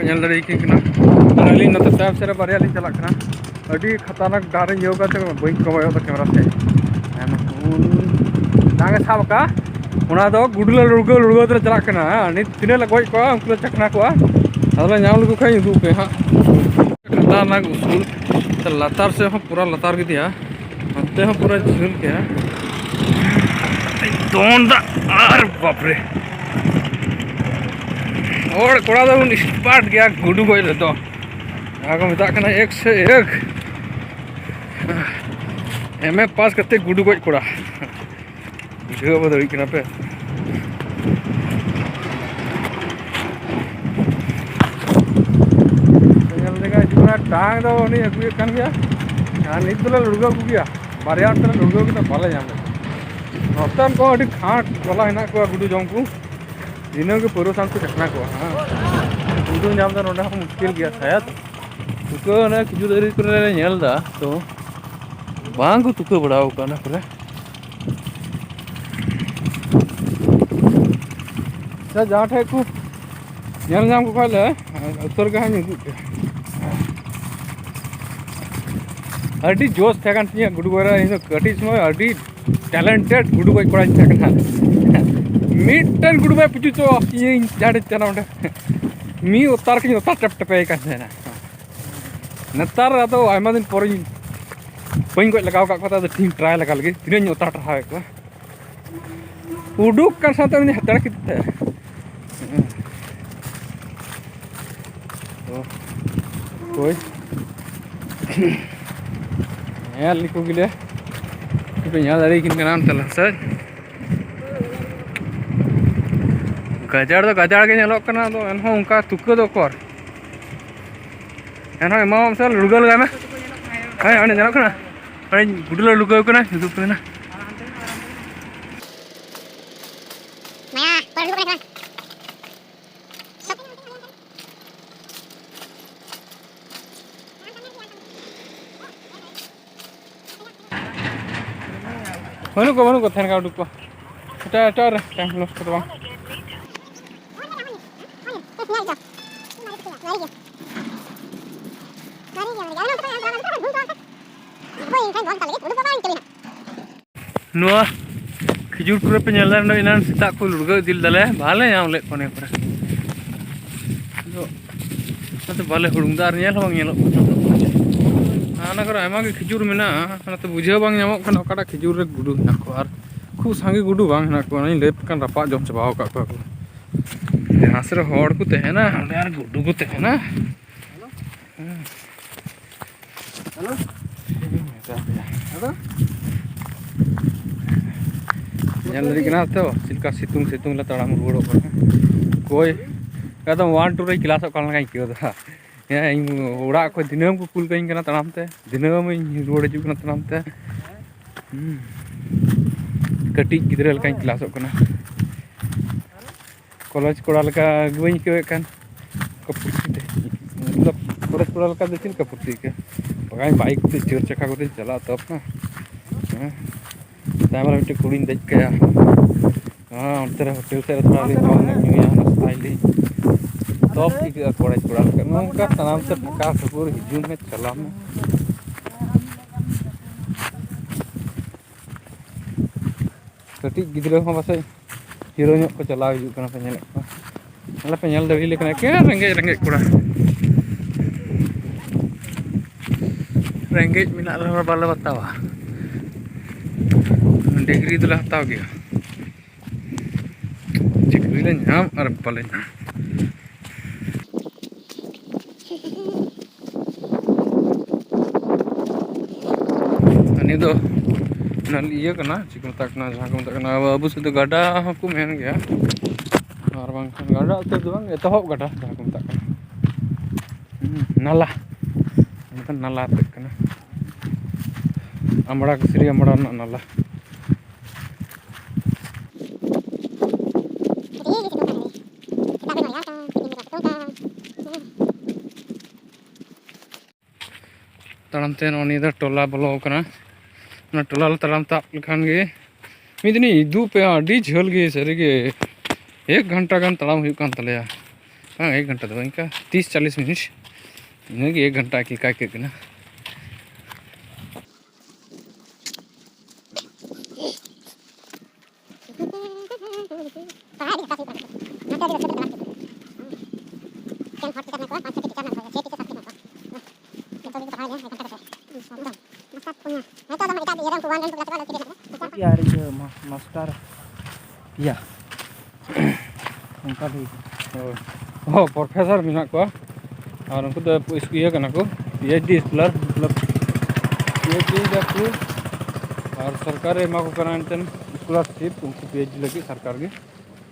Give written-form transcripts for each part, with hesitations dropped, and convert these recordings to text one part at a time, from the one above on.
nyal dari ikin kena alin nata tab sera barya lin chalak kena adi khatanak darin yoga te bain komayo ta camera te ana un danga sabaka ona do gudula lurgo te chalak kena ani tine la goi ko unkula chakna ko adala nyam lu khai du pe ha khatanak usul te latar se ho pura latar gi dia ante ho pura झूल के donda ar bapre और कोड़ा तो उन स्पार्ट गया गुडू कोई रहता आगे में ताकना एक से एक एमए पास करते गुडू कोई कोड़ा जो बदल के ना पे चल देगा जो टांग तो नहीं अगुए कान गया यहाँ नीचे तो लुड़गा को गया बारियार तो लुड़गा को तो बाला जाम नौतन को अड़ी खाट वाला है ना को गुडू जाऊँ को दिनों के पूर्व शांत रखना को हाँ गुडू जाम तो नोड़ा मुश्किल गया शायद तुको ना किजु दरी करे नेल दा तो बांग को तुको बढ़ाओ का ना करे सा जाट है को नेल जाम को खाले उत्तर का है अड़ी जोश थे कान तिया गुडू गोरा इन कटी समय अड़ी टैलेंटेड गुडू कोई कोड़ा थे कान मिटन गुडू बाय पुचु तो ये जाड़े चना उंडे मी उतार के उतार टप टप का है नतार तो आयमा दिन पर बइन को लगाव का तो टीम ट्राई लगा लगे तीन उतार टहा को उडुक का साथ में हतड़ के थे तो कोई यार लिखो गिले तो यहाँ दारी किन का नाम चला सर गजाड़ तो गजाड़ के नेलो कना तो एनहो उनका तुक्को तो कर एनहो एमाम से लुड़गा लगा में हाय आने जानो कना अरे गुडला लुगा कना हिदु पे ना माया पर लुगा कना मनु को थन का दुको टा टाइम लॉस कर बा नुआ खिजुर पूरा पे नेल दान इनान सेता को लुड़गा दिल दले भाले याम ले कोने पर तो भाले हुड़ुंगदार नेल होंग नेलो आना कर आमा के खिजुर मेना ना तो बुझे बांग नामो कना ओकाटा खिजुर रे गुडू ना को आर खूब सांगे गुडू बांग ना को नहीं लेप कान रपा जम चबाओ का को जहां से होड़ को तहना अंडे यार गुडू को तहना hello hello nyal dari kena to silka situng la taram rudo कोई एकदम 1 2 रे क्लास कल का क्यों था या ओड़ा को दिनम को कुल कहीं कना तनाम ते दिनम रोड जु कना तनाम ते कटी गिदरल का क्लास कना कॉलेज कोड़ा लका गई के कान कपुर्ती ते मतलब कॉलेज कोड़ा लका देखिन कपुर्ती के बगाई बाइक ते चोर चक्का को चला तब ना तामरा मिट्टी कुड़ी देख के हां अंतर होटल से थोड़ा ले न्यू ना स्टाइल तब की कॉलेज कोड़ा लका नोंका तनाम से पका सपुर हिजुन में चला में कटी गिदरा हो बस हीरो ᱧᱚᱜ को चला हिजु कना पे नेल को मला पे नेल दरी लेकना के रेंगे कोड़ा रेंगे मिना रहा बाला बतावा डिग्री तो हताव गया चिकरी ले नाम और पले ना अनि दो नल ये कना चिकन तकना जहां को तकना बाबू से तो गाडा को मेन गया और बांग गाडा तो बांग एतहब गाडा जहां को तकना नाला मतलब नाला तकना अमड़ा श्री अमड़ा नाला तड़मते नोनी दा टोला बोलो कना ना टोला तड़म ताप लखान गे मिदनी इदू पे अडी झोल गे सरी गे 1 घंटा गान तड़म हुई कान तलेया हाँ 1 घंटा तो इनका 30-40 मिनट इन्हें 1 घंटा की का करना यार ये मास्टर या उनका भी oh प्रोफेसर मेना को और उनको तो इसकी करना को PhD स्कॉलर मतलब PhD को और सरकार एमा को करना इंटन स्कॉलरशिप उनको PhD लगी सरकार के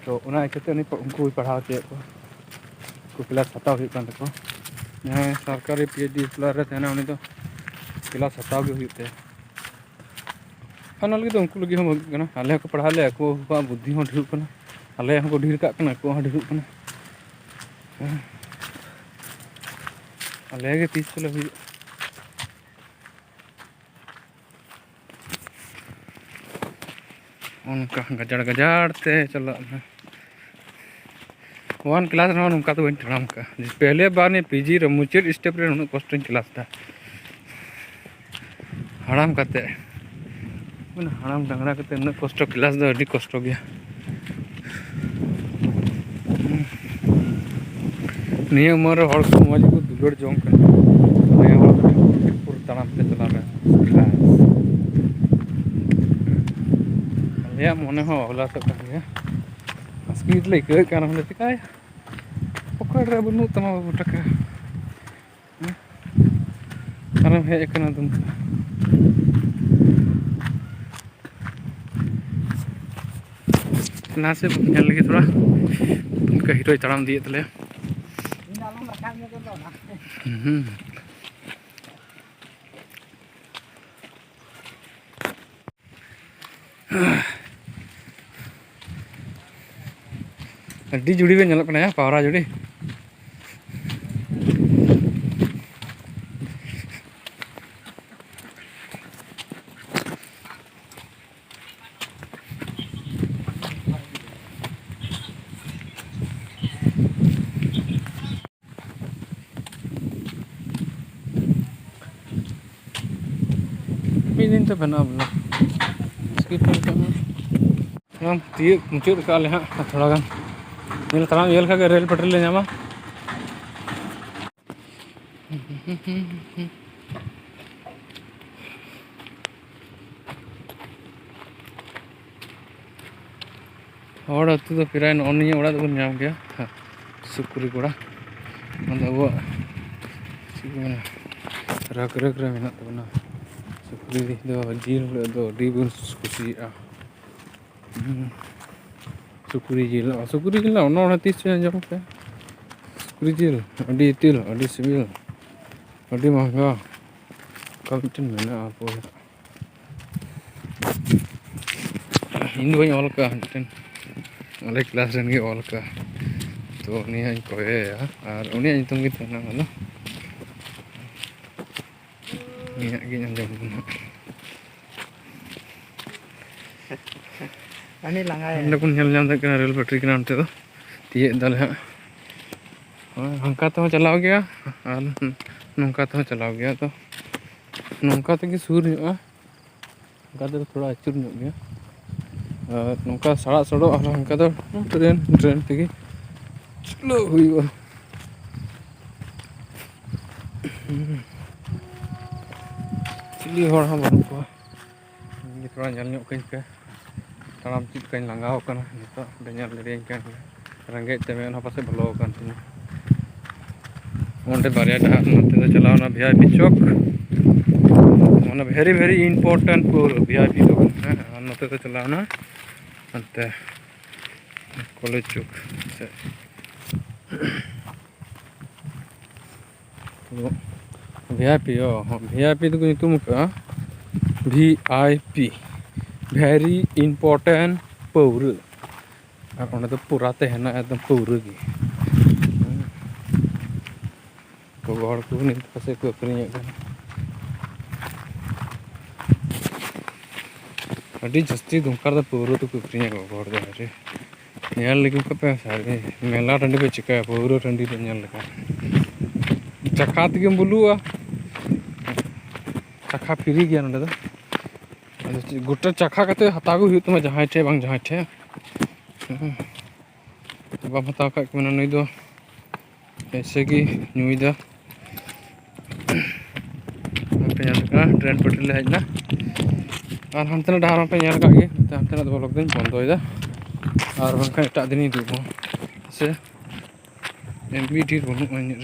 तो उन्हें कहते नहीं उनको भी पढ़ा के को क्लास हताव हुई कान को यहाँ सरकारी PhD स्कॉलर रहते हैं ना उन्हें तो क्लास हताव के हुई थे ᱚᱱᱟ ᱞᱟᱹᱜᱤᱫ ᱫᱚ ᱩᱱᱠᱩ ᱞᱟᱹᱜᱤᱫ ᱦᱚᱸ ᱵᱷᱟᱹᱜᱤ ᱠᱟᱱᱟ ᱟᱞᱮ ᱦᱚᱸᱠᱚ ᱯᱟᱲᱦᱟᱣ ᱞᱮᱭᱟ ᱟᱠᱚᱣᱟᱜ ᱵᱩᱫᱽᱫᱷᱤ ᱦᱚᱸ ᱰᱷᱮᱨᱚᱜ ᱠᱟᱱᱟ ᱟᱞᱮ ᱦᱚᱸᱠᱚ ᱰᱷᱮᱨ ᱠᱟᱜ ᱠᱟᱱᱟ ᱟᱠᱚ ᱦᱚᱸ ᱰᱷᱮᱨᱚᱜ ᱠᱟᱱᱟ ᱟᱞᱮ ᱜᱮ ᱛᱤᱥ ᱪᱚᱞᱮ ᱦᱩᱭᱩᱜ ᱚᱱᱠᱟ ᱜᱟᱡᱟᱲ ᱜᱟᱡᱟᱲ ᱛᱮ ᱪᱟᱞᱟᱜ ᱢᱮ 1 क्लास रहा उनका तो वही तड़ाम का पहले बार ने PG रे मुचेर स्टेप रे उन कष्ट क्लास था हड़ाम करते हड़ाम डांगरा करते उन कष्ट क्लास दो अभी कष्ट गया निये उम्र हड़ को मज को दुलड़ जों कर निये हड़ पूर तड़ाम ते चला में क्लास अलिया मने हो होला तो कर गया स्पीड लेके कान हम लेते काय पकड़ रे बनु तमा बाबू टका कारण है एक ना तुम ना से ñal lagi थोड़ा उनका हीरो तड़ाम दिए तले अड्डी जुड़ी बे ñalok kana ya पावरा जुड़ी दिन तो बना बोला इसकी हम तीर मुचुर का ले हाँ थोड़ा गान ये तमाम ये लगा रेल पटरी ले जामा और अतु तो फिर नॉनिया उड़ा तो नाम गया सुकुरी कोड़ा मतलब वो रक रक रे मेना तो ना सुकुरी दो जील दो डीबुन कुसी सुकुरी जील ना 30 जम पे सुकुरी जील अडी तिल अडी सिविल अडी महंगा कमिटन मेना आपो इन दो ऑल का मिटन अले क्लास रन के ऑल का तो उनिया कोए और उनिया नितुम गे तना ना निया गे अंजम अनि लंगा है अंदर कुन ñal ñam दा kana रेल पटरी kana अंते तो तिये दल है हंका तो चलाओ गया और नौका तो चलाओ गया तो नौका तक सूर हंका तो थोड़ा अचुर गया और नौका सड़ा सड़ो और हंका तो ट्रेन तक चलो हुई चिली हड़ हाँ बनू को थोड़ा ñal ñok कहीं पे तड़ाम चीज कहीं लंगाव करना नितो बेñal लेरियन kan रंगे तमे ना पासे भलो kan tin ओंडे बारिया डहार नते तो चलाओ ना VIP चौक माने very very important for VIP तो है नते तो चलाओ ना अंते कॉलेज चौक से तो VIP VIP तो तुम का VIP वेरी इंपोर्टेंट पौर और तो पूरा तेना एकदम पौर की को गड़ को नहीं पासे को अकरिया अभी जस्ती दुमकार पौर तो अकरिया को गड़ दे nyal lagi apa sari mela tandi pe cika puro tandi pe nyal leka cakha tigem bulua cakha piri gya nanda da gutta cakha kate hatagu hu tuma jahai the bang jahai the bam hataw ka kena nui do ऐसे की नुईदा पे nyal ka train petrol le hajna ar hantena dahar pe nyal ka ge hantena do blog din bondoy da ar bangkan etak din itu se MB dir bonu anyar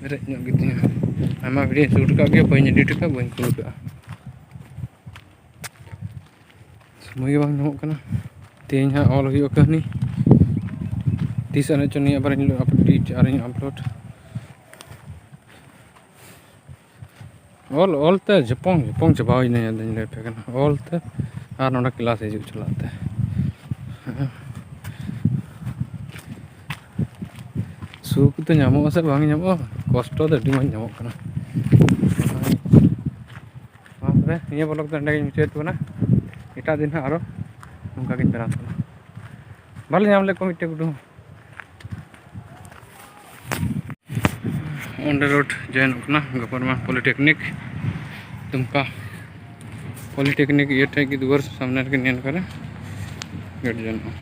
berat nyok gitu ya ama video shoot ka ge bain edit ka bain kul ka semua ge bang nyamuk kana tehnya ha all huyuk ka ni tis ana choni abar ni update aring upload all te Jepang chabaw ina ya dan le pe kana all te ar nona class hiju chalate सुख तो नामो से बांग नामो कष्ट तो अभी मन नामो कना तबे निया ब्लॉग तो अंडे मुचाद बना एटा दिन आरो उनका किन बेरा भले नाम ले को मिटे गुडू ऑन द रोड जॉइन अपना गपरमा पॉलिटेक्निक तुमका पॉलिटेक्निक ये थे कि 2 वर्ष सामने के नियन करे गेट जॉइन